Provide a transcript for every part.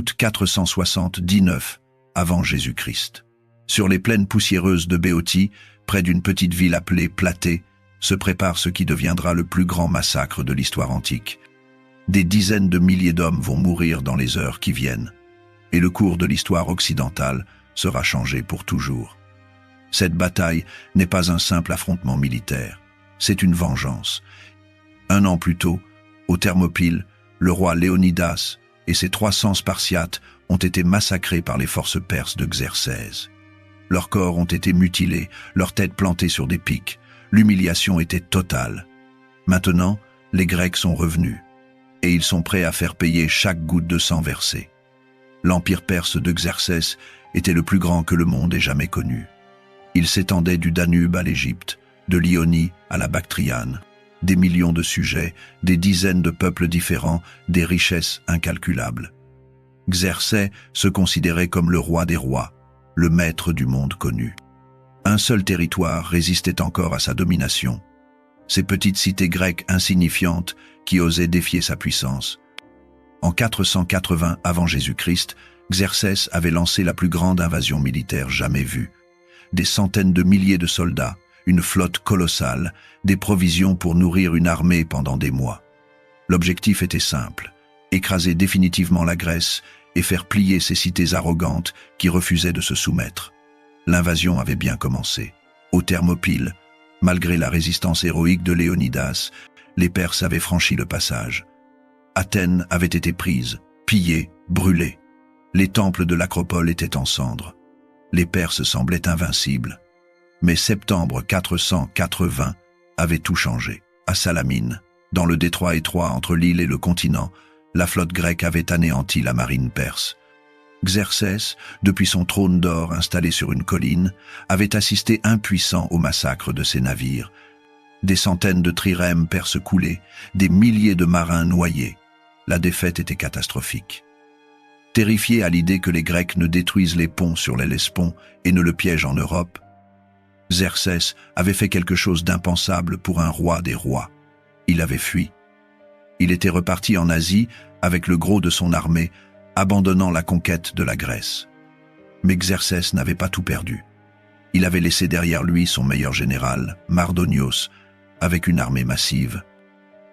août 479 avant Jésus-Christ. Sur les plaines poussiéreuses de Béotie, près d'une petite ville appelée Platée, se prépare ce qui deviendra le plus grand massacre de l'histoire antique. Des dizaines de milliers d'hommes vont mourir dans les heures qui viennent, et le cours de l'histoire occidentale sera changé pour toujours. Cette bataille n'est pas un simple affrontement militaire, c'est une vengeance. 1 an plus tôt, aux Thermopyles, le roi Léonidas et ses 300 Spartiates ont été massacrés par les forces perses de Xerxès. Leurs corps ont été mutilés, leurs têtes plantées sur des pics. L'humiliation était totale. Maintenant, les Grecs sont revenus, et ils sont prêts à faire payer chaque goutte de sang versée. L'empire perse de Xerxès était le plus grand que le monde ait jamais connu. Il s'étendait du Danube à l'Égypte, de l'Ionie à la Bactriane. Des millions de sujets, des dizaines de peuples différents, des richesses incalculables. Xerxès se considérait comme le roi des rois, le maître du monde connu. Un seul territoire résistait encore à sa domination. Ces petites cités grecques insignifiantes qui osaient défier sa puissance. En 480 avant Jésus-Christ, Xerxès avait lancé la plus grande invasion militaire jamais vue. Des centaines de milliers de soldats, une flotte colossale, des provisions pour nourrir une armée pendant des mois. L'objectif était simple, écraser définitivement la Grèce et faire plier ces cités arrogantes qui refusaient de se soumettre. L'invasion avait bien commencé. Aux Thermopyles, malgré la résistance héroïque de Léonidas, les Perses avaient franchi le passage. Athènes avait été prise, pillée, brûlée. Les temples de l'Acropole étaient en cendres. Les Perses semblaient invincibles. Mais septembre 480 avait tout changé. À Salamine, dans le détroit étroit entre l'île et le continent, la flotte grecque avait anéanti la marine perse. Xerxès, depuis son trône d'or installé sur une colline, avait assisté impuissant au massacre de ses navires. Des centaines de trirèmes perses coulés, des milliers de marins noyés. La défaite était catastrophique. Terrifié à l'idée que les Grecs ne détruisent les ponts sur l'Hellespont et ne le piègent en Europe, Xerxès avait fait quelque chose d'impensable pour un roi des rois. Il avait fui. Il était reparti en Asie avec le gros de son armée, abandonnant la conquête de la Grèce. Mais Xerxès n'avait pas tout perdu. Il avait laissé derrière lui son meilleur général, Mardonios, avec une armée massive.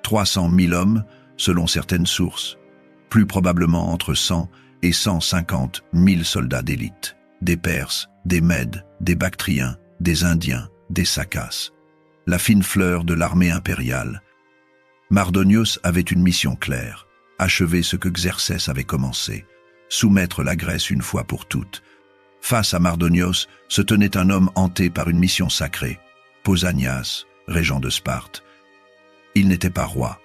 300 000 hommes, selon certaines sources, plus probablement entre 100 et 150 000 soldats d'élite, des Perses, des Mèdes, des Bactriens, des Indiens, des Sakas, la fine fleur de l'armée impériale. Mardonios avait une mission claire, achever ce que Xerxès avait commencé, soumettre la Grèce une fois pour toutes. Face à Mardonios se tenait un homme hanté par une mission sacrée, Pausanias, régent de Sparte. Il n'était pas roi,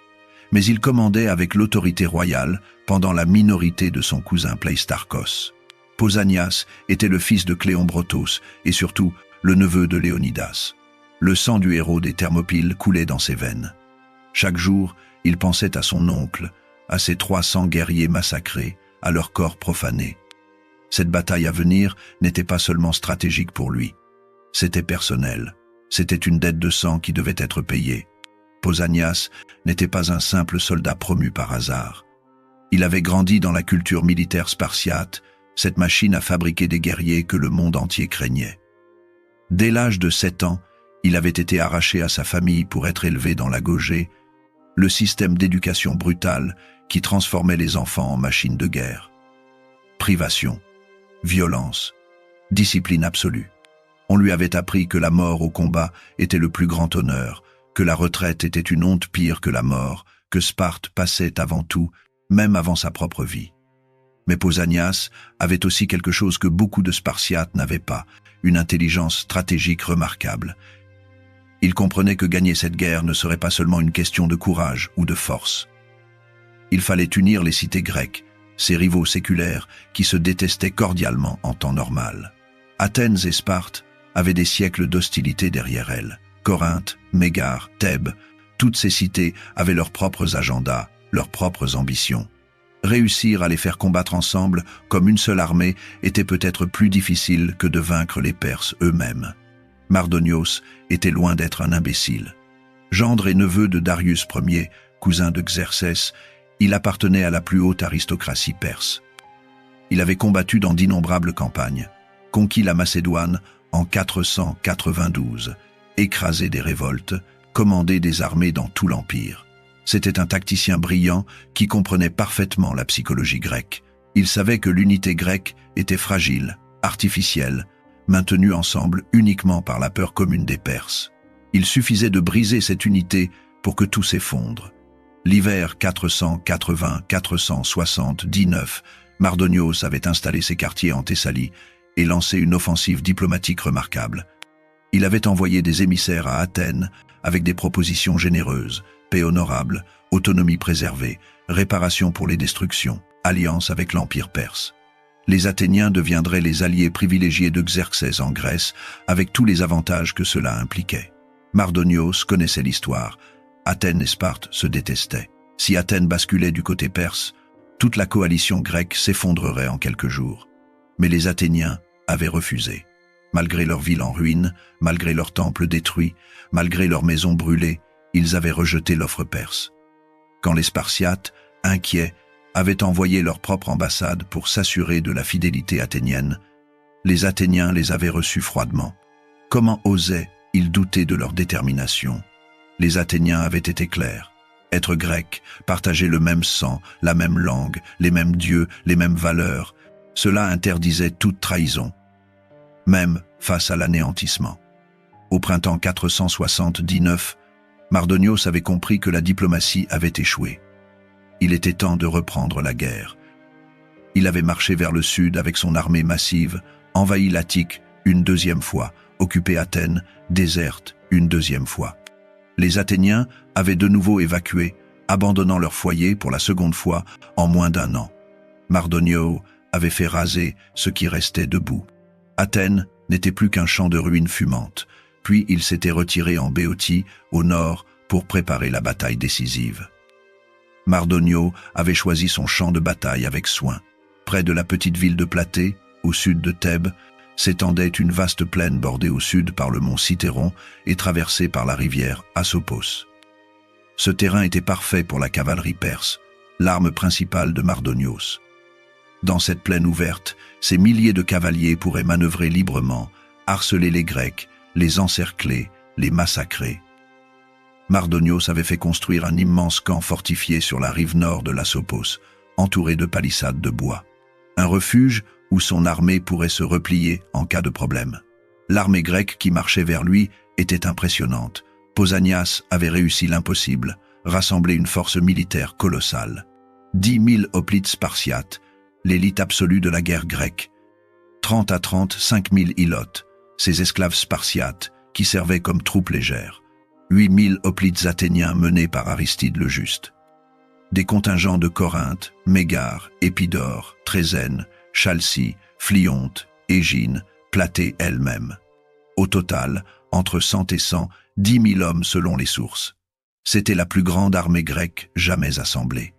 mais il commandait avec l'autorité royale pendant la minorité de son cousin Pleistarchos. Pausanias était le fils de Cléombrotos et surtout le neveu de Léonidas. Le sang du héros des Thermopyles coulait dans ses veines. Chaque jour, il pensait à son oncle, à ses 300 guerriers massacrés, à leurs corps profanés. Cette bataille à venir n'était pas seulement stratégique pour lui. C'était personnel. C'était une dette de sang qui devait être payée. Pausanias n'était pas un simple soldat promu par hasard. Il avait grandi dans la culture militaire spartiate, cette machine à fabriquer des guerriers que le monde entier craignait. Dès l'âge de 7 ans, il avait été arraché à sa famille pour être élevé dans l'agogé, le système d'éducation brutale qui transformait les enfants en machines de guerre. Privation, violence, discipline absolue. On lui avait appris que la mort au combat était le plus grand honneur, que la retraite était une honte pire que la mort, que Sparte passait avant tout, même avant sa propre vie. Mais Pausanias avait aussi quelque chose que beaucoup de Spartiates n'avaient pas, une intelligence stratégique remarquable. Il comprenait que gagner cette guerre ne serait pas seulement une question de courage ou de force. Il fallait unir les cités grecques, ces rivaux séculaires qui se détestaient cordialement en temps normal. Athènes et Sparte avaient des siècles d'hostilité derrière elles. Corinthe, Mégare, Thèbes, toutes ces cités avaient leurs propres agendas, leurs propres ambitions. Réussir à les faire combattre ensemble comme une seule armée était peut-être plus difficile que de vaincre les Perses eux-mêmes. Mardonios était loin d'être un imbécile. Gendre et neveu de Darius Ier, cousin de Xerxès, il appartenait à la plus haute aristocratie perse. Il avait combattu dans d'innombrables campagnes, conquis la Macédoine en 492, écrasé des révoltes, commandé des armées dans tout l'Empire. C'était un tacticien brillant qui comprenait parfaitement la psychologie grecque. Il savait que l'unité grecque était fragile, artificielle, maintenue ensemble uniquement par la peur commune des Perses. Il suffisait de briser cette unité pour que tout s'effondre. L'hiver 480-479, Mardonios avait installé ses quartiers en Thessalie et lancé une offensive diplomatique remarquable. Il avait envoyé des émissaires à Athènes avec des propositions généreuses, paix honorable, autonomie préservée, réparation pour les destructions, alliance avec l'Empire perse. Les Athéniens deviendraient les alliés privilégiés de Xerxès en Grèce, avec tous les avantages que cela impliquait. Mardonios connaissait l'histoire. Athènes et Sparte se détestaient. Si Athènes basculait du côté perse, toute la coalition grecque s'effondrerait en quelques jours. Mais les Athéniens avaient refusé. Malgré leur ville en ruine, malgré leurs temples détruits, malgré leurs maisons brûlées, ils avaient rejeté l'offre perse. Quand les Spartiates, inquiets, avaient envoyé leur propre ambassade pour s'assurer de la fidélité athénienne, les Athéniens les avaient reçus froidement. Comment osaient-ils douter de leur détermination? Les Athéniens avaient été clairs. Être grec, partager le même sang, la même langue, les mêmes dieux, les mêmes valeurs, cela interdisait toute trahison, même face à l'anéantissement. Au printemps 479, Mardonios avait compris que la diplomatie avait échoué. Il était temps de reprendre la guerre. Il avait marché vers le sud avec son armée massive, envahi l'Attique une deuxième fois, occupé Athènes, déserte une deuxième fois. Les Athéniens avaient de nouveau évacué, abandonnant leur foyer pour la seconde fois en moins d'un an. Mardonios avait fait raser ce qui restait debout. Athènes n'était plus qu'un champ de ruines fumantes, puis il s'était retiré en Béotie, au nord, pour préparer la bataille décisive. Mardonios avait choisi son champ de bataille avec soin. Près de la petite ville de Platée, au sud de Thèbes, s'étendait une vaste plaine bordée au sud par le mont Cithéron et traversée par la rivière Asopos. Ce terrain était parfait pour la cavalerie perse, l'arme principale de Mardonios. Dans cette plaine ouverte, ces milliers de cavaliers pourraient manœuvrer librement, harceler les Grecs, les encercler, les massacrer. Mardonios avait fait construire un immense camp fortifié sur la rive nord de l'Asopos, entouré de palissades de bois. Un refuge où son armée pourrait se replier en cas de problème. L'armée grecque qui marchait vers lui était impressionnante. Pausanias avait réussi l'impossible, rassembler une force militaire colossale. 10 000 hoplites spartiates, l'élite absolue de la guerre grecque. 30 à 35 000 ilotes, ces esclaves spartiates qui servaient comme troupes légères. 8 000 hoplites athéniens menés par Aristide le Juste. Des contingents de Corinthe, Mégare, Épidore, Trézène, Chalcie, Phlyonte, Égine, Platée elle-même. Au total, entre 100 et 110 000 hommes selon les sources. C'était la plus grande armée grecque jamais assemblée.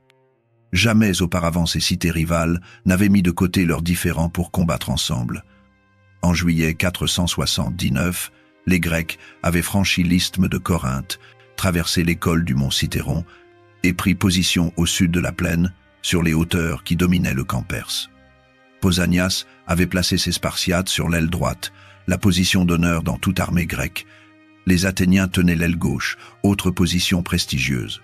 Jamais auparavant ces cités rivales n'avaient mis de côté leurs différends pour combattre ensemble. En juillet 479, les Grecs avaient franchi l'isthme de Corinthe, traversé les cols du mont Cithéron et pris position au sud de la plaine, sur les hauteurs qui dominaient le camp perse. Pausanias avait placé ses Spartiates sur l'aile droite, la position d'honneur dans toute armée grecque. Les Athéniens tenaient l'aile gauche, autre position prestigieuse.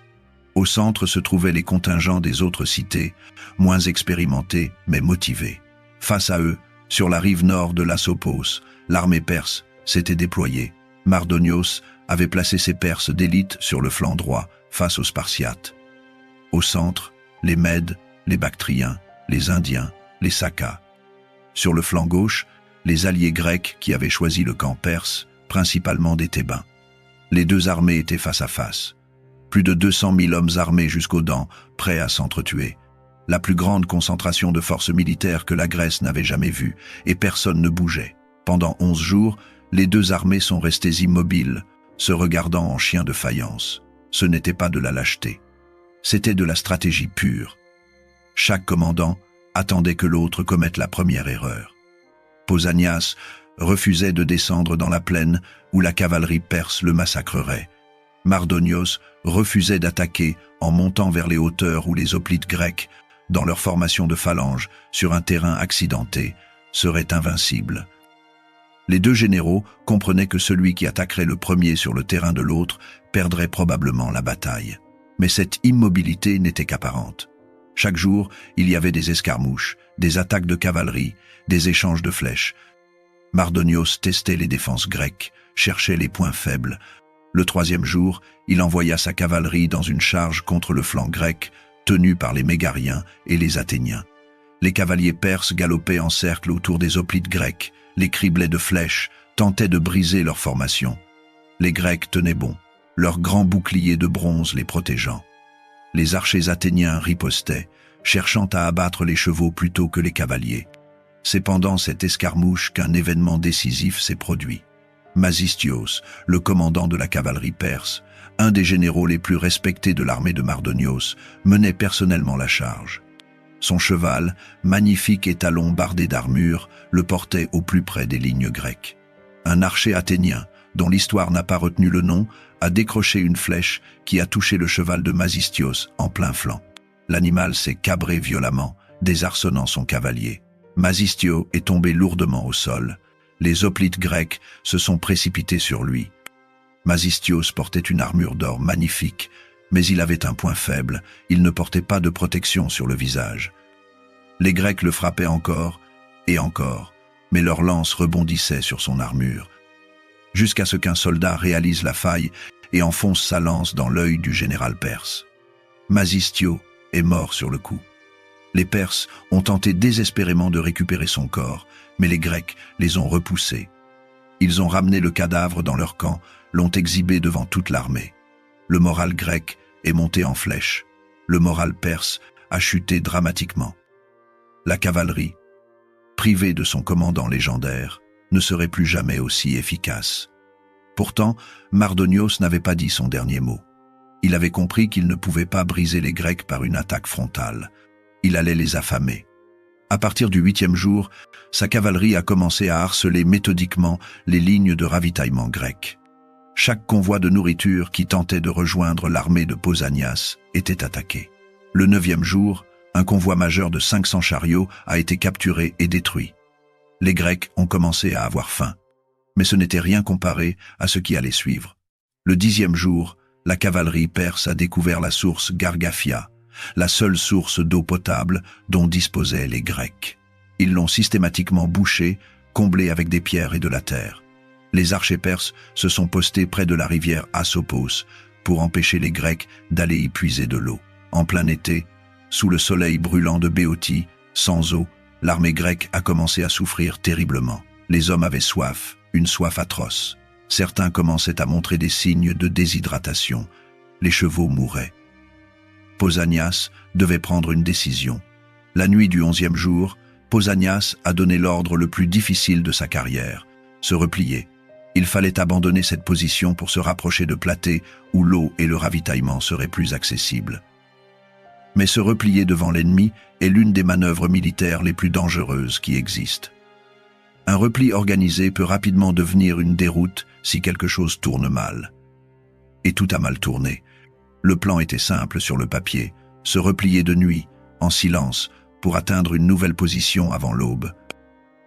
Au centre se trouvaient les contingents des autres cités, moins expérimentés mais motivés. Face à eux, sur la rive nord de l'Asopos, l'armée perse s'était déployée. Mardonios avait placé ses Perses d'élite sur le flanc droit, face aux Spartiates. Au centre, les Mèdes, les Bactriens, les Indiens, les Sakas. Sur le flanc gauche, les alliés grecs qui avaient choisi le camp perse, principalement des Thébains. Les deux armées étaient face à face. Plus de 200 000 hommes armés jusqu'aux dents, prêts à s'entretuer. La plus grande concentration de forces militaires que la Grèce n'avait jamais vue, et personne ne bougeait. Pendant 11 jours, les deux armées sont restées immobiles, se regardant en chiens de faïence. Ce n'était pas de la lâcheté. C'était de la stratégie pure. Chaque commandant attendait que l'autre commette la première erreur. Pausanias refusait de descendre dans la plaine où la cavalerie perse le massacrerait. Mardonios refusait d'attaquer en montant vers les hauteurs où les hoplites grecs dans leur formation de phalange, sur un terrain accidenté, seraient invincibles. Les deux généraux comprenaient que celui qui attaquerait le premier sur le terrain de l'autre perdrait probablement la bataille. Mais cette immobilité n'était qu'apparente. Chaque jour, il y avait des escarmouches, des attaques de cavalerie, des échanges de flèches. Mardonios testait les défenses grecques, cherchait les points faibles. Le troisième jour, il envoya sa cavalerie dans une charge contre le flanc grec, tenu par les Mégariens et les Athéniens. Les cavaliers perses galopaient en cercle autour des hoplites grecs, les criblaient de flèches, tentaient de briser leur formation. Les Grecs tenaient bon, leurs grands boucliers de bronze les protégeant. Les archers athéniens ripostaient, cherchant à abattre les chevaux plutôt que les cavaliers. C'est pendant cette escarmouche qu'un événement décisif s'est produit. Masistios, le commandant de la cavalerie perse, un des généraux les plus respectés de l'armée de Mardonios, menait personnellement la charge. Son cheval, magnifique étalon bardé d'armure, le portait au plus près des lignes grecques. Un archer athénien, dont l'histoire n'a pas retenu le nom, a décroché une flèche qui a touché le cheval de Masistios en plein flanc. L'animal s'est cabré violemment, désarçonnant son cavalier. Masistio est tombé lourdement au sol. Les hoplites grecs se sont précipités sur lui. Masistios portait une armure d'or magnifique, mais il avait un point faible, il ne portait pas de protection sur le visage. Les Grecs le frappaient encore, et encore, mais leurs lances rebondissaient sur son armure, jusqu'à ce qu'un soldat réalise la faille et enfonce sa lance dans l'œil du général perse. Masistio est mort sur le coup. Les Perses ont tenté désespérément de récupérer son corps, mais les Grecs les ont repoussés. Ils ont ramené le cadavre dans leur camp, l'ont exhibé devant toute l'armée. Le moral grec est monté en flèche. Le moral perse a chuté dramatiquement. La cavalerie, privée de son commandant légendaire, ne serait plus jamais aussi efficace. Pourtant, Mardonios n'avait pas dit son dernier mot. Il avait compris qu'il ne pouvait pas briser les Grecs par une attaque frontale. Il allait les affamer. À partir du 8e jour, sa cavalerie a commencé à harceler méthodiquement les lignes de ravitaillement grecques. Chaque convoi de nourriture qui tentait de rejoindre l'armée de Pausanias était attaqué. Le 9e jour, un convoi majeur de 500 chariots a été capturé et détruit. Les Grecs ont commencé à avoir faim, mais ce n'était rien comparé à ce qui allait suivre. Le 10e jour, la cavalerie perse a découvert la source Gargaphia, la seule source d'eau potable dont disposaient les Grecs. Ils l'ont systématiquement bouchée, comblée avec des pierres et de la terre. Les archers perses se sont postés près de la rivière Asopos pour empêcher les Grecs d'aller y puiser de l'eau. En plein été, sous le soleil brûlant de Béotie, sans eau, l'armée grecque a commencé à souffrir terriblement. Les hommes avaient soif, une soif atroce. Certains commençaient à montrer des signes de déshydratation. Les chevaux mouraient. Pausanias devait prendre une décision. La nuit du 11e jour, Pausanias a donné l'ordre le plus difficile de sa carrière, se replier. Il fallait abandonner cette position pour se rapprocher de Platée où l'eau et le ravitaillement seraient plus accessibles. Mais se replier devant l'ennemi est l'une des manœuvres militaires les plus dangereuses qui existent. Un repli organisé peut rapidement devenir une déroute si quelque chose tourne mal. Et tout a mal tourné. Le plan était simple sur le papier, se replier de nuit, en silence, pour atteindre une nouvelle position avant l'aube.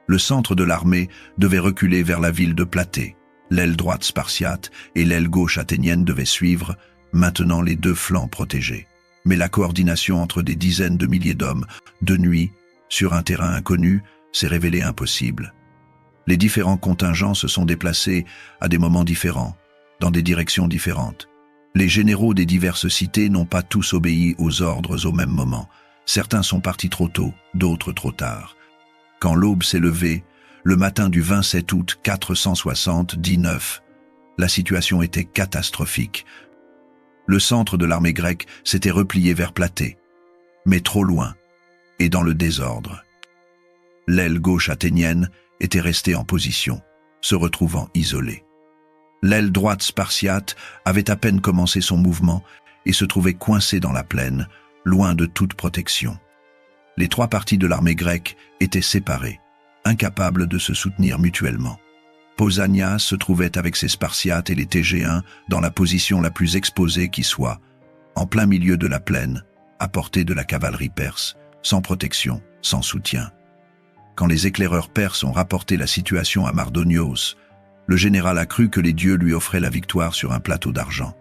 Le centre de l'armée devait reculer vers la ville de Platée. L'aile droite spartiate et l'aile gauche athénienne devaient suivre, maintenant les deux flancs protégés. Mais la coordination entre des dizaines de milliers d'hommes, de nuit, sur un terrain inconnu, s'est révélée impossible. Les différents contingents se sont déplacés à des moments différents, dans des directions différentes. Les généraux des diverses cités n'ont pas tous obéi aux ordres au même moment. Certains sont partis trop tôt, d'autres trop tard. Quand l'aube s'est levée, le matin du 27 août 479, la situation était catastrophique. Le centre de l'armée grecque s'était replié vers Platée, mais trop loin, et dans le désordre. L'aile gauche athénienne était restée en position, se retrouvant isolée. L'aile droite spartiate avait à peine commencé son mouvement et se trouvait coincée dans la plaine, loin de toute protection. Les trois parties de l'armée grecque étaient séparées, incapables de se soutenir mutuellement. Pausanias se trouvait avec ses Spartiates et les Tégéens dans la position la plus exposée qui soit, en plein milieu de la plaine, à portée de la cavalerie perse, sans protection, sans soutien. Quand les éclaireurs perses ont rapporté la situation à Mardonios, le général a cru que les dieux lui offraient la victoire sur un plateau d'argent.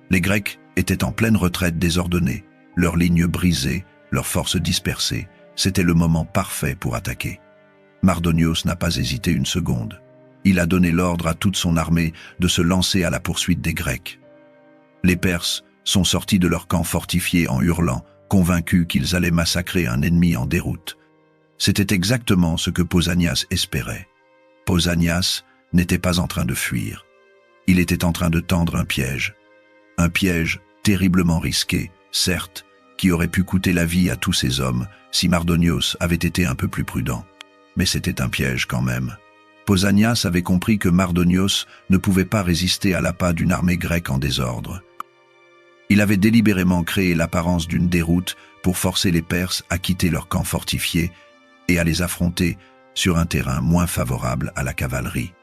Les Grecs étaient en pleine retraite désordonnée, leurs lignes brisées, leurs forces dispersées. C'était le moment parfait pour attaquer. Mardonios n'a pas hésité une seconde. Il a donné l'ordre à toute son armée de se lancer à la poursuite des Grecs. Les Perses sont sortis de leur camp fortifié en hurlant, convaincus qu'ils allaient massacrer un ennemi en déroute. C'était exactement ce que Pausanias espérait. Pausanias n'était pas en train de fuir. Il était en train de tendre un piège. Un piège terriblement risqué, certes, qui aurait pu coûter la vie à tous ces hommes si Mardonios avait été un peu plus prudent. Mais c'était un piège quand même. Pausanias avait compris que Mardonios ne pouvait pas résister à l'appât d'une armée grecque en désordre. Il avait délibérément créé l'apparence d'une déroute pour forcer les Perses à quitter leur camp fortifié et à les affronter sur un terrain moins favorable à la cavalerie.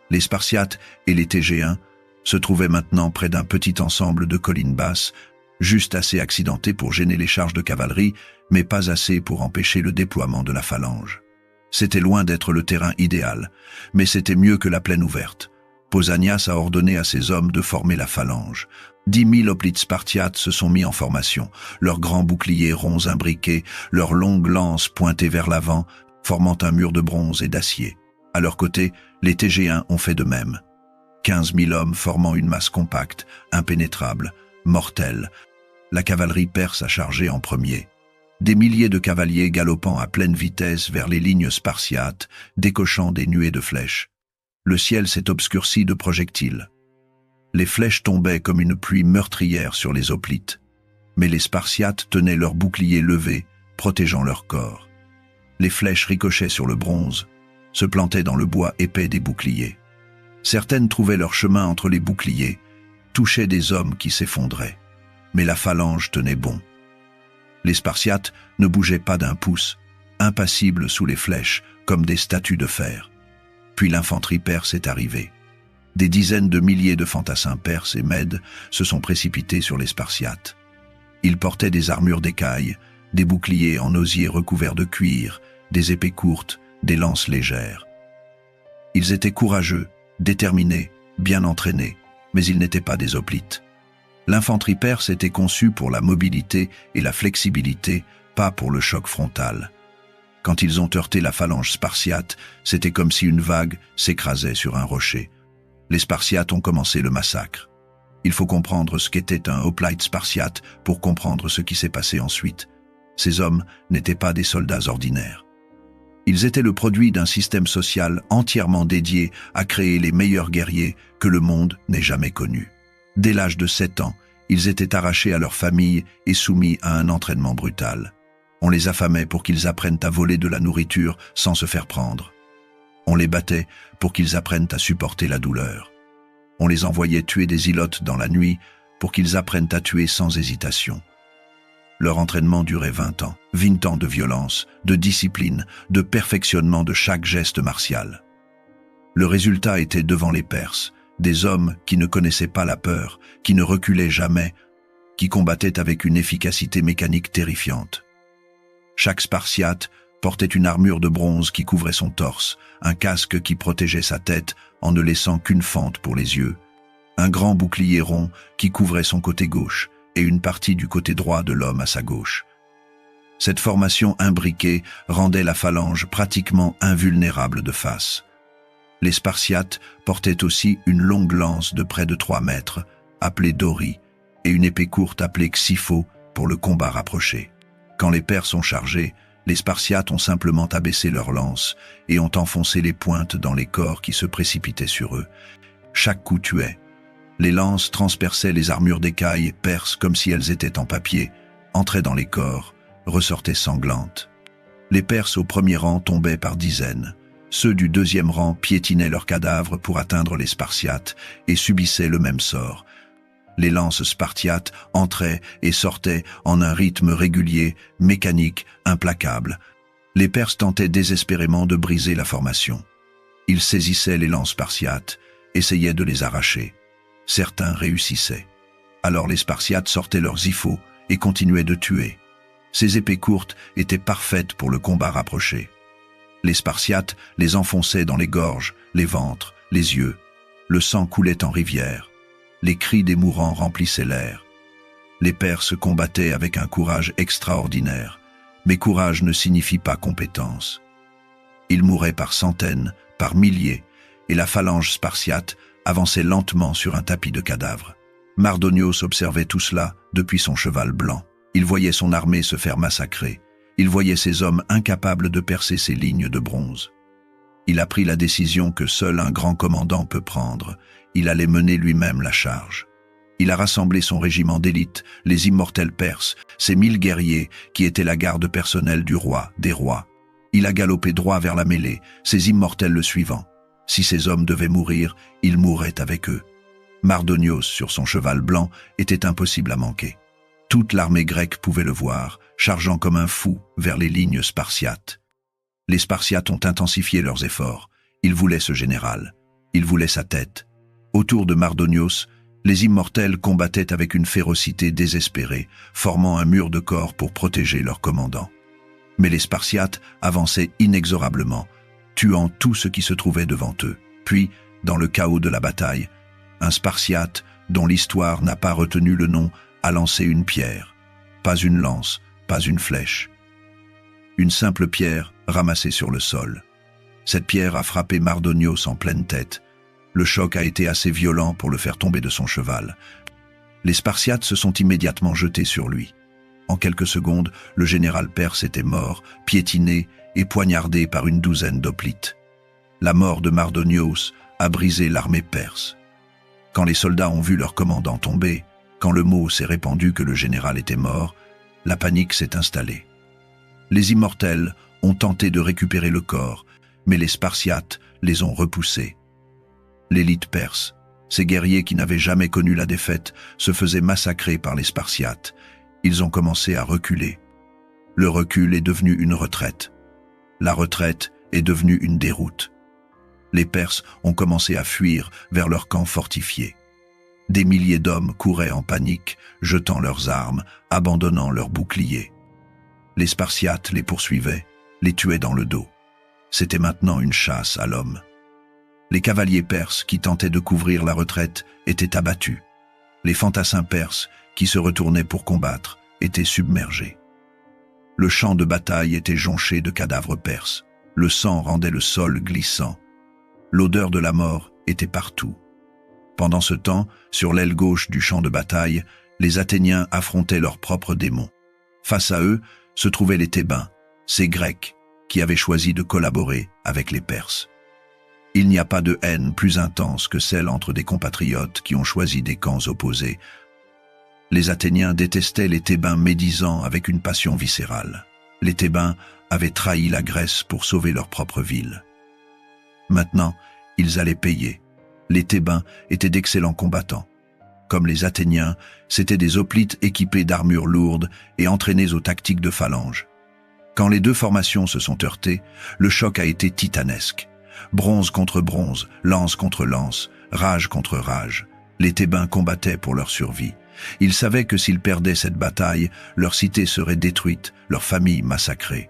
Les Spartiates et les Tégéens se trouvaient maintenant près d'un petit ensemble de collines basses, juste assez accidenté pour gêner les charges de cavalerie, mais pas assez pour empêcher le déploiement de la phalange. C'était loin d'être le terrain idéal, mais c'était mieux que la plaine ouverte. Pausanias a ordonné à ses hommes de former la phalange. 10 000 hoplites spartiates se sont mis en formation, leurs grands boucliers ronds imbriqués, leurs longues lances pointées vers l'avant, formant un mur de bronze et d'acier. À leur côté, les Tégéens ont fait de même. 15 000 hommes formant une masse compacte, impénétrable, mortelle. La cavalerie perse a chargé en premier. Des milliers de cavaliers galopant à pleine vitesse vers les lignes spartiates, décochant des nuées de flèches. Le ciel s'est obscurci de projectiles. Les flèches tombaient comme une pluie meurtrière sur les hoplites. Mais les Spartiates tenaient leurs boucliers levés, protégeant leur corps. Les flèches ricochaient sur le bronze, se plantaient dans le bois épais des boucliers. Certaines trouvaient leur chemin entre les boucliers, touchaient des hommes qui s'effondraient. Mais la phalange tenait bon. Les Spartiates ne bougeaient pas d'un pouce, impassibles sous les flèches, comme des statues de fer. Puis l'infanterie perse est arrivée. Des dizaines de milliers de fantassins perses et mèdes se sont précipités sur les Spartiates. Ils portaient des armures d'écailles, des boucliers en osier recouverts de cuir, des épées courtes, des lances légères. Ils étaient courageux, déterminés, bien entraînés, mais ils n'étaient pas des hoplites. L'infanterie perse était conçue pour la mobilité et la flexibilité, pas pour le choc frontal. Quand ils ont heurté la phalange spartiate, c'était comme si une vague s'écrasait sur un rocher. Les Spartiates ont commencé le massacre. Il faut comprendre ce qu'était un hoplite spartiate pour comprendre ce qui s'est passé ensuite. Ces hommes n'étaient pas des soldats ordinaires. Ils étaient le produit d'un système social entièrement dédié à créer les meilleurs guerriers que le monde n'ait jamais connus. Dès l'âge de 7 ans, ils étaient arrachés à leur famille et soumis à un entraînement brutal. On les affamait pour qu'ils apprennent à voler de la nourriture sans se faire prendre. On les battait pour qu'ils apprennent à supporter la douleur. On les envoyait tuer des ilotes dans la nuit pour qu'ils apprennent à tuer sans hésitation. Leur entraînement durait 20 ans, 20 ans de violence, de discipline, de perfectionnement de chaque geste martial. Le résultat était devant les Perses, des hommes qui ne connaissaient pas la peur, qui ne reculaient jamais, qui combattaient avec une efficacité mécanique terrifiante. Chaque Spartiate portait une armure de bronze qui couvrait son torse, un casque qui protégeait sa tête en ne laissant qu'une fente pour les yeux, un grand bouclier rond qui couvrait son côté gauche et une partie du côté droit de l'homme à sa gauche. Cette formation imbriquée rendait la phalange pratiquement invulnérable de face. Les Spartiates portaient aussi une longue lance de près de 3 mètres, appelée Dori, et une épée courte appelée Xipho pour le combat rapproché. Quand les Perses ont chargé, les Spartiates ont simplement abaissé leurs lances et ont enfoncé les pointes dans les corps qui se précipitaient sur eux. Chaque coup tuait. Les lances transperçaient les armures d'écailles perses comme si elles étaient en papier, entraient dans les corps, ressortaient sanglantes. Les Perses au premier rang tombaient par dizaines. Ceux du deuxième rang piétinaient leurs cadavres pour atteindre les Spartiates et subissaient le même sort. Les lances spartiates entraient et sortaient en un rythme régulier, mécanique, implacable. Les Perses tentaient désespérément de briser la formation. Ils saisissaient les lances spartiates, essayaient de les arracher. Certains réussissaient. Alors les Spartiates sortaient leurs iphos et continuaient de tuer. Ces épées courtes étaient parfaites pour le combat rapproché. Les Spartiates les enfonçaient dans les gorges, les ventres, les yeux. Le sang coulait en rivière. Les cris des mourants remplissaient l'air. Les Perses combattaient avec un courage extraordinaire, mais courage ne signifie pas compétence. Ils mouraient par centaines, par milliers, et la phalange spartiate avançait lentement sur un tapis de cadavres. Mardonios observait tout cela depuis son cheval blanc. Il voyait son armée se faire massacrer. Il voyait ses hommes incapables de percer ses lignes de bronze. Il a pris la décision que seul un grand commandant peut prendre. Il allait mener lui-même la charge. Il a rassemblé son régiment d'élite, les immortels Perses, ces 1000 guerriers qui étaient la garde personnelle du roi, des rois. Il a galopé droit vers la mêlée, ces immortels le suivant. Si ces hommes devaient mourir, il mourrait avec eux. Mardonios, sur son cheval blanc, était impossible à manquer. Toute l'armée grecque pouvait le voir, chargeant comme un fou vers les lignes spartiates. Les Spartiates ont intensifié leurs efforts. Ils voulaient ce général. Ils voulaient sa tête. Autour de Mardonios, les immortels combattaient avec une férocité désespérée, formant un mur de corps pour protéger leur commandant. Mais les Spartiates avançaient inexorablement, tuant tout ce qui se trouvait devant eux. Puis, dans le chaos de la bataille, un Spartiate, dont l'histoire n'a pas retenu le nom, a lancé une pierre. Pas une lance, pas une flèche. Une simple pierre ramassée sur le sol. Cette pierre a frappé Mardonios en pleine tête. Le choc a été assez violent pour le faire tomber de son cheval. Les Spartiates se sont immédiatement jetés sur lui. En quelques secondes, le général perse était mort, piétiné et poignardé par une douzaine d'hoplites. La mort de Mardonios a brisé l'armée perse. Quand les soldats ont vu leur commandant tomber, quand le mot s'est répandu que le général était mort, la panique s'est installée. Les immortels ont tenté de récupérer le corps, mais les Spartiates les ont repoussés. L'élite perse, ces guerriers qui n'avaient jamais connu la défaite, se faisaient massacrer par les Spartiates. Ils ont commencé à reculer. Le recul est devenu une retraite. La retraite est devenue une déroute. Les Perses ont commencé à fuir vers leur camp fortifié. Des milliers d'hommes couraient en panique, jetant leurs armes, abandonnant leurs boucliers. Les Spartiates les poursuivaient, les tuaient dans le dos. C'était maintenant une chasse à l'homme. Les cavaliers perses qui tentaient de couvrir la retraite étaient abattus. Les fantassins perses qui se retournaient pour combattre étaient submergés. Le champ de bataille était jonché de cadavres perses. Le sang rendait le sol glissant. L'odeur de la mort était partout. Pendant ce temps, sur l'aile gauche du champ de bataille, les Athéniens affrontaient leurs propres démons. Face à eux se trouvaient les Thébains, ces Grecs qui avaient choisi de collaborer avec les Perses. Il n'y a pas de haine plus intense que celle entre des compatriotes qui ont choisi des camps opposés. Les Athéniens détestaient les Thébains médisants avec une passion viscérale. Les Thébains avaient trahi la Grèce pour sauver leur propre ville. Maintenant, ils allaient payer. Les Thébains étaient d'excellents combattants. Comme les Athéniens, c'étaient des hoplites équipés d'armures lourdes et entraînés aux tactiques de phalange. Quand les deux formations se sont heurtées, le choc a été titanesque. Bronze contre bronze, lance contre lance, rage contre rage. Les Thébains combattaient pour leur survie. Ils savaient que s'ils perdaient cette bataille, leur cité serait détruite, leur famille massacrée.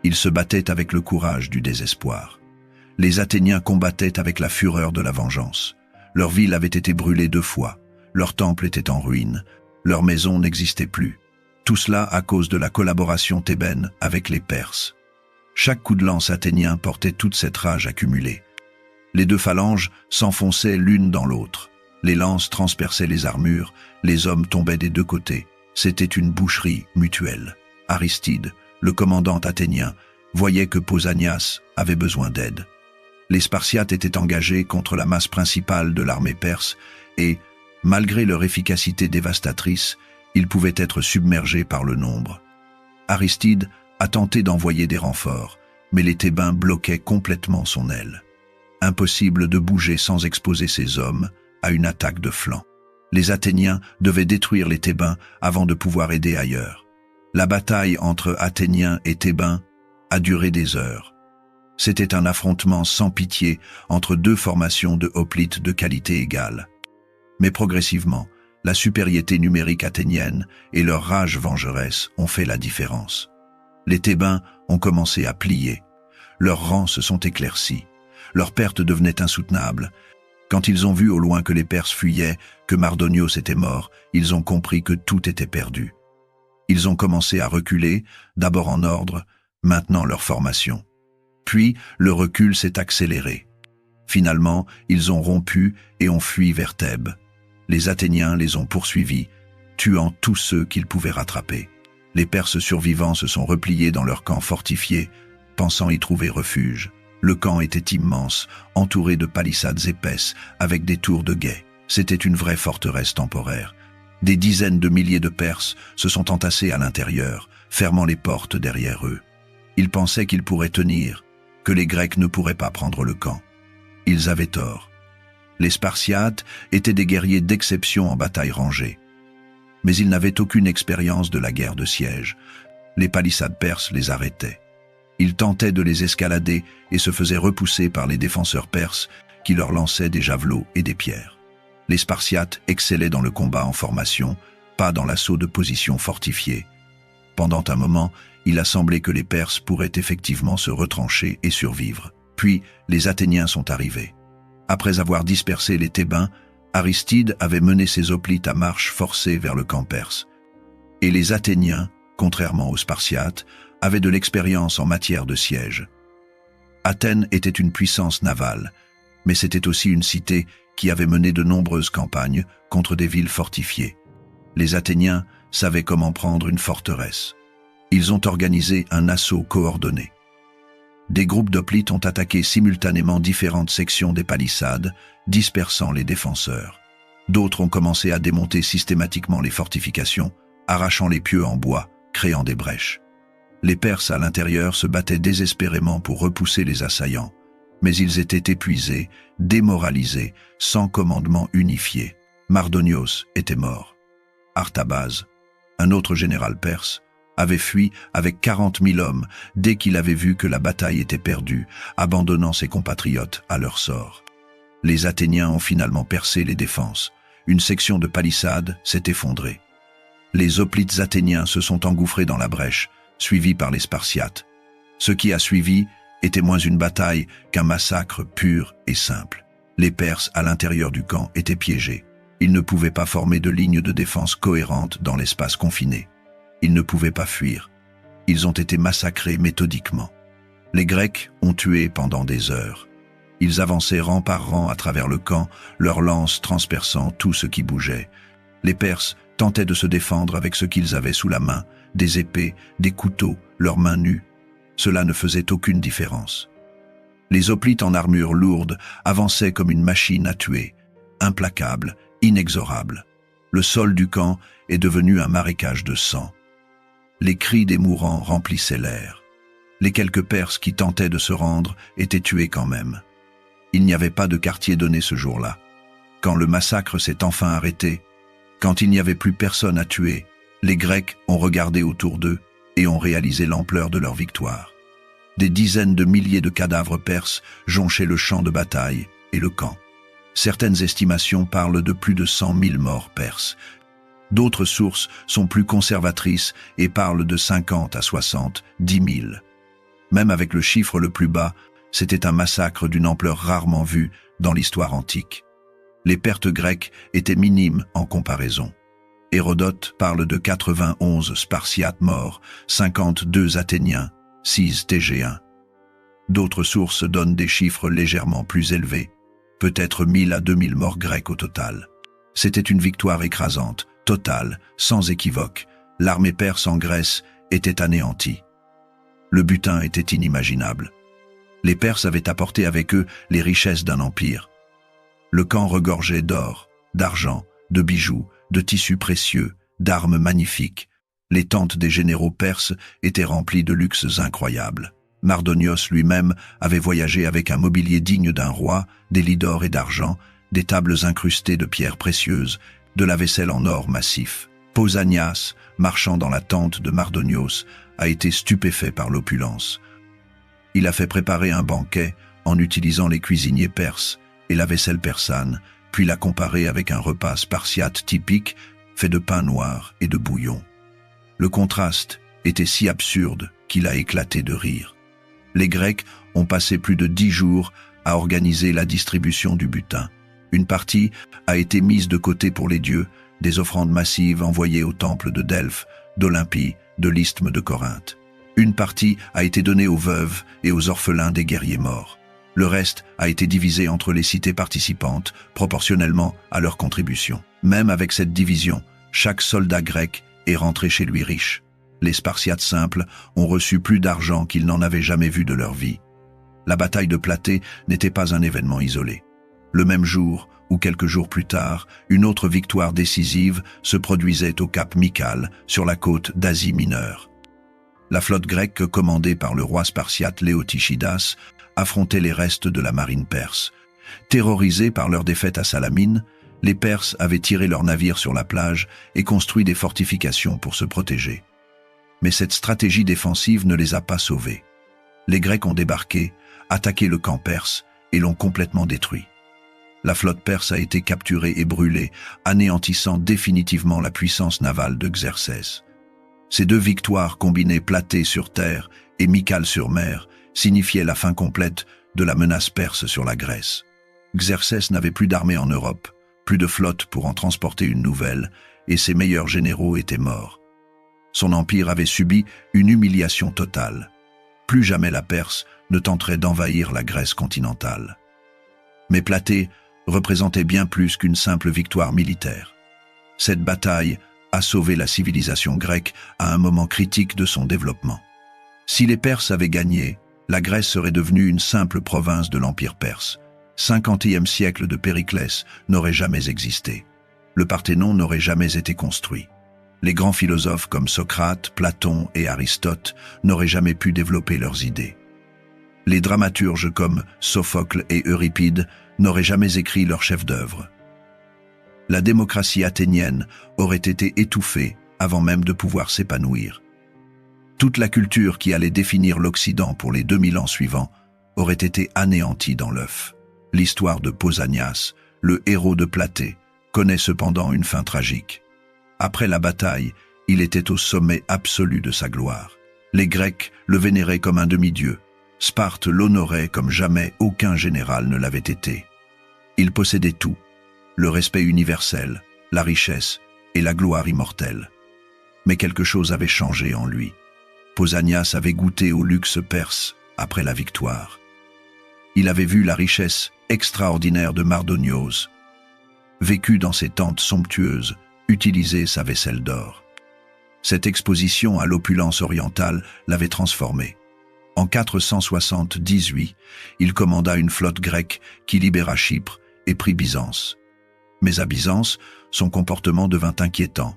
Ils se battaient avec le courage du désespoir. Les Athéniens combattaient avec la fureur de la vengeance. Leur ville avait été brûlée 2 fois, leur temple était en ruine, leur maison n'existait plus. Tout cela à cause de la collaboration thébaine avec les Perses. Chaque coup de lance athénien portait toute cette rage accumulée. Les deux phalanges s'enfonçaient l'une dans l'autre. Les lances transperçaient les armures, les hommes tombaient des 2 côtés. C'était une boucherie mutuelle. Aristide, le commandant athénien, voyait que Pausanias avait besoin d'aide. Les Spartiates étaient engagés contre la masse principale de l'armée perse et, malgré leur efficacité dévastatrice, ils pouvaient être submergés par le nombre. Aristide a tenté d'envoyer des renforts, mais les Thébains bloquaient complètement son aile. Impossible de bouger sans exposer ses hommes à une attaque de flanc. Les Athéniens devaient détruire les Thébains avant de pouvoir aider ailleurs. La bataille entre Athéniens et Thébains a duré des heures. C'était un affrontement sans pitié entre 2 formations de hoplites de qualité égale. Mais progressivement, La supériorité numérique athénienne et leur rage vengeresse ont fait la différence. Les Thébains ont commencé à plier. Leurs rangs se sont éclaircis. Leurs pertes devenaient insoutenables. Quand ils ont vu au loin que les Perses fuyaient, que Mardonios était mort, ils ont compris que tout était perdu. Ils ont commencé à reculer, d'abord en ordre, maintenant leur formation. Puis, le recul s'est accéléré. Finalement, ils ont rompu et ont fui vers Thèbes. Les Athéniens les ont poursuivis, tuant tous ceux qu'ils pouvaient rattraper. Les Perses survivants se sont repliés dans leur camp fortifié, pensant y trouver refuge. Le camp était immense, entouré de palissades épaisses, avec des tours de guet. C'était une vraie forteresse temporaire. Des dizaines de milliers de Perses se sont entassés à l'intérieur, fermant les portes derrière eux. Ils pensaient qu'ils pourraient tenir, que les Grecs ne pourraient pas prendre le camp. Ils avaient tort. Les Spartiates étaient des guerriers d'exception en bataille rangée. Mais ils n'avaient aucune expérience de la guerre de siège. Les palissades perses les arrêtaient. Ils tentaient de les escalader et se faisaient repousser par les défenseurs perses qui leur lançaient des javelots et des pierres. Les Spartiates excellaient dans le combat en formation, pas dans l'assaut de positions fortifiées. Pendant un moment, il a semblé que les Perses pourraient effectivement se retrancher et survivre. Puis, les Athéniens sont arrivés. Après avoir dispersé les Thébains, Aristide avait mené ses hoplites à marche forcée vers le camp perse. Et les Athéniens, contrairement aux Spartiates, avaient de l'expérience en matière de siège. Athènes était une puissance navale, mais c'était aussi une cité qui avait mené de nombreuses campagnes contre des villes fortifiées. Les Athéniens savaient comment prendre une forteresse. Ils ont organisé un assaut coordonné. Des groupes d'hoplites ont attaqué simultanément différentes sections des palissades, dispersant les défenseurs. D'autres ont commencé à démonter systématiquement les fortifications, arrachant les pieux en bois, créant des brèches. Les Perses à l'intérieur se battaient désespérément pour repousser les assaillants, mais ils étaient épuisés, démoralisés, sans commandement unifié. Mardonios était mort. Artabase, un autre général perse, avait fui avec 40 000 hommes dès qu'il avait vu que la bataille était perdue, abandonnant ses compatriotes à leur sort. Les Athéniens ont finalement percé les défenses. Une section de palissade s'est effondrée. Les hoplites athéniens se sont engouffrés dans la brèche, suivis par les Spartiates. Ce qui a suivi était moins une bataille qu'un massacre pur et simple. Les Perses à l'intérieur du camp étaient piégés. Ils ne pouvaient pas former de ligne de défense cohérente dans l'espace confiné. Ils ne pouvaient pas fuir. Ils ont été massacrés méthodiquement. Les Grecs ont tué pendant des heures. Ils avançaient rang par rang à travers le camp, leurs lances transperçant tout ce qui bougeait. Les Perses tentaient de se défendre avec ce qu'ils avaient sous la main, des épées, des couteaux, leurs mains nues. Cela ne faisait aucune différence. Les hoplites en armure lourde avançaient comme une machine à tuer, implacable, inexorable. Le sol du camp est devenu un marécage de sang. Les cris des mourants remplissaient l'air. Les quelques Perses qui tentaient de se rendre étaient tués quand même. Il n'y avait pas de quartier donné ce jour-là. Quand le massacre s'est enfin arrêté, quand il n'y avait plus personne à tuer, les Grecs ont regardé autour d'eux et ont réalisé l'ampleur de leur victoire. Des dizaines de milliers de cadavres perses jonchaient le champ de bataille et le camp. Certaines estimations parlent de plus de 100 000 morts perses. D'autres sources sont plus conservatrices et parlent de 50 à 60, 10 000. Même avec le chiffre le plus bas, c'était un massacre d'une ampleur rarement vue dans l'histoire antique. Les pertes grecques étaient minimes en comparaison. Hérodote parle de 91 Spartiates morts, 52 Athéniens, 6 Tégéens. D'autres sources donnent des chiffres légèrement plus élevés, peut-être 1000 à 2000 morts grecs au total. C'était une victoire écrasante, totale, sans équivoque. L'armée perse en Grèce était anéantie. Le butin était inimaginable. Les Perses avaient apporté avec eux les richesses d'un empire. Le camp regorgeait d'or, d'argent, de bijoux, de tissus précieux, d'armes magnifiques. Les tentes des généraux perses étaient remplies de luxes incroyables. Mardonios lui-même avait voyagé avec un mobilier digne d'un roi, des lits d'or et d'argent, des tables incrustées de pierres précieuses, de la vaisselle en or massif. Pausanias, marchant dans la tente de Mardonios, a été stupéfait par l'opulence. Il a fait préparer un banquet en utilisant les cuisiniers perses et la vaisselle persane, puis l'a comparée avec un repas spartiate typique fait de pain noir et de bouillon. Le contraste était si absurde qu'il a éclaté de rire. Les Grecs ont passé plus de 10 jours à organiser la distribution du butin. Une partie a été mise de côté pour les dieux, des offrandes massives envoyées au temple de Delphes, d'Olympie, de l'isthme de Corinthe. Une partie a été donnée aux veuves et aux orphelins des guerriers morts. Le reste a été divisé entre les cités participantes, proportionnellement à leur contribution. Même avec cette division, chaque soldat grec est rentré chez lui riche. Les Spartiates simples ont reçu plus d'argent qu'ils n'en avaient jamais vu de leur vie. La bataille de Platée n'était pas un événement isolé. Le même jour, ou quelques jours plus tard, une autre victoire décisive se produisait au cap Mycale, sur la côte d'Asie mineure. La flotte grecque, commandée par le roi spartiate Léotychidas, affrontait les restes de la marine perse. Terrorisés par leur défaite à Salamine, les Perses avaient tiré leurs navires sur la plage et construit des fortifications pour se protéger. Mais cette stratégie défensive ne les a pas sauvés. Les Grecs ont débarqué, attaqué le camp perse et l'ont complètement détruit. La flotte perse a été capturée et brûlée, anéantissant définitivement la puissance navale de Xerxès. Ces deux victoires combinées Platée sur terre et Mycale sur mer signifiaient la fin complète de la menace perse sur la Grèce. Xerxès n'avait plus d'armée en Europe, plus de flotte pour en transporter une nouvelle, et ses meilleurs généraux étaient morts. Son empire avait subi une humiliation totale. Plus jamais la Perse ne tenterait d'envahir la Grèce continentale. Mais Platée représentait bien plus qu'une simple victoire militaire. Cette bataille a sauvé la civilisation grecque à un moment critique de son développement. Si les Perses avaient gagné, la Grèce serait devenue une simple province de l'Empire perse. 50e siècle de Périclès n'aurait jamais existé. Le Parthénon n'aurait jamais été construit. Les grands philosophes comme Socrate, Platon et Aristote n'auraient jamais pu développer leurs idées. Les dramaturges comme Sophocle et Euripide n'auraient jamais écrit leurs chefs-d'œuvre. La démocratie athénienne aurait été étouffée avant même de pouvoir s'épanouir. Toute la culture qui allait définir l'Occident pour les 2000 ans suivants aurait été anéantie dans l'œuf. L'histoire de Pausanias, le héros de Platée, connaît cependant une fin tragique. Après la bataille, il était au sommet absolu de sa gloire. Les Grecs le vénéraient comme un demi-dieu. Sparte l'honorait comme jamais aucun général ne l'avait été. Il possédait tout, le respect universel, la richesse et la gloire immortelle. Mais quelque chose avait changé en lui. Pausanias avait goûté au luxe perse après la victoire. Il avait vu la richesse extraordinaire de Mardonios, vécu dans ses tentes somptueuses, utiliser sa vaisselle d'or. Cette exposition à l'opulence orientale l'avait transformé. En 478, il commanda une flotte grecque qui libéra Chypre et prit Byzance. Mais à Byzance, son comportement devint inquiétant.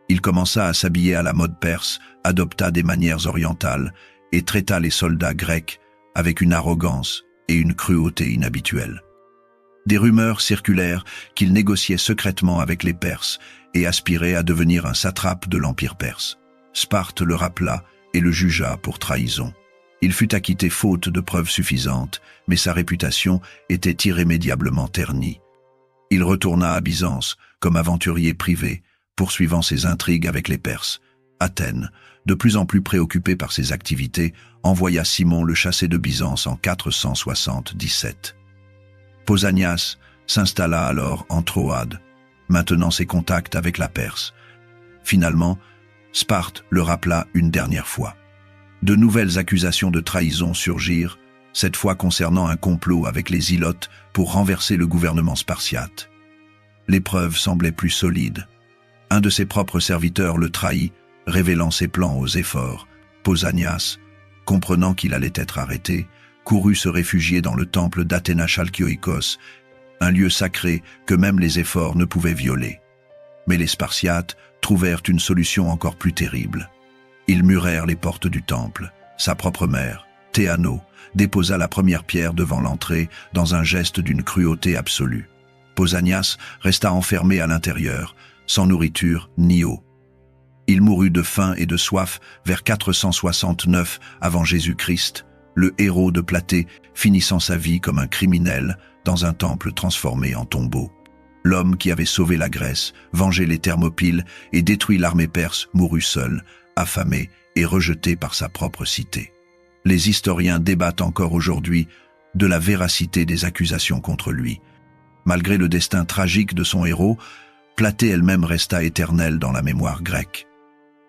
Il commença à s'habiller à la mode perse, adopta des manières orientales et traita les soldats grecs avec une arrogance et une cruauté inhabituelles. Des rumeurs circulèrent qu'il négociait secrètement avec les Perses et aspirait à devenir un satrape de l'Empire perse. Sparte le rappela et le jugea pour trahison. Il fut acquitté faute de preuves suffisantes, mais sa réputation était irrémédiablement ternie. Il retourna à Byzance comme aventurier privé, poursuivant ses intrigues avec les Perses. Athènes, de plus en plus préoccupée par ses activités, envoya Simon le chasser de Byzance en 477. Pausanias s'installa alors en Troade, maintenant ses contacts avec la Perse. Finalement, Sparte le rappela une dernière fois. De nouvelles accusations de trahison surgirent, cette fois concernant un complot avec les Ilotes pour renverser le gouvernement spartiate. Les preuves semblaient plus solides. Un de ses propres serviteurs le trahit, révélant ses plans aux Éphores. Pausanias, comprenant qu'il allait être arrêté, courut se réfugier dans le temple d'Athéna Chalkioikos, un lieu sacré que même les Éphores ne pouvaient violer. Mais les Spartiates trouvèrent une solution encore plus terrible. Ils murèrent les portes du temple. Sa propre mère, Théano, déposa la première pierre devant l'entrée dans un geste d'une cruauté absolue. Pausanias resta enfermé à l'intérieur, sans nourriture ni eau. Il mourut de faim et de soif vers 469 avant Jésus-Christ, le héros de Platée finissant sa vie comme un criminel, dans un temple transformé en tombeau. L'homme qui avait sauvé la Grèce, vengé les Thermopyles et détruit l'armée perse mourut seul, affamé et rejeté par sa propre cité. Les historiens débattent encore aujourd'hui de la véracité des accusations contre lui. Malgré le destin tragique de son héros, Platée elle-même resta éternelle dans la mémoire grecque.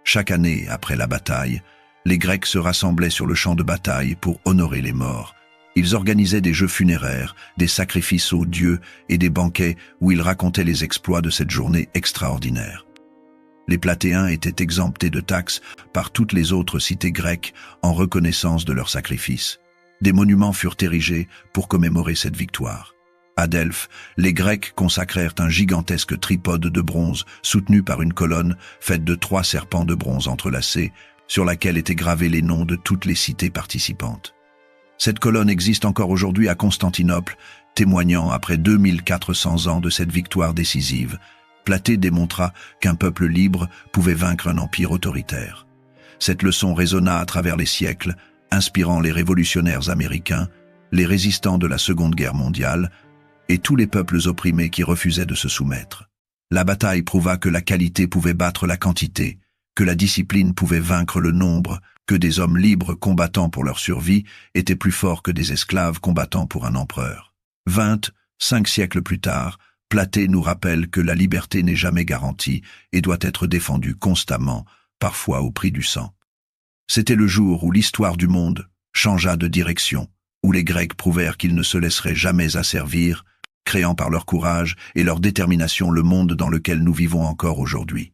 Chaque année, après la bataille, les Grecs se rassemblaient sur le champ de bataille pour honorer les morts. Ils organisaient des jeux funéraires, des sacrifices aux dieux et des banquets où ils racontaient les exploits de cette journée extraordinaire. Les Platéens étaient exemptés de taxes par toutes les autres cités grecques en reconnaissance de leurs sacrifices. Des monuments furent érigés pour commémorer cette victoire. À Delphes, les Grecs consacrèrent un gigantesque tripode de bronze soutenu par une colonne faite de 3 serpents de bronze entrelacés, sur laquelle étaient gravés les noms de toutes les cités participantes. Cette colonne existe encore aujourd'hui à Constantinople, témoignant après 2400 ans de cette victoire décisive. Platée démontra qu'un peuple libre pouvait vaincre un empire autoritaire. Cette leçon résonna à travers les siècles, inspirant les révolutionnaires américains, les résistants de la Seconde Guerre mondiale et tous les peuples opprimés qui refusaient de se soumettre. La bataille prouva que la qualité pouvait battre la quantité, que la discipline pouvait vaincre le nombre, que des hommes libres combattant pour leur survie étaient plus forts que des esclaves combattant pour un empereur. 25 siècles plus tard, Platée nous rappelle que la liberté n'est jamais garantie et doit être défendue constamment, parfois au prix du sang. C'était le jour où l'histoire du monde changea de direction, où les Grecs prouvèrent qu'ils ne se laisseraient jamais asservir, créant par leur courage et leur détermination le monde dans lequel nous vivons encore aujourd'hui.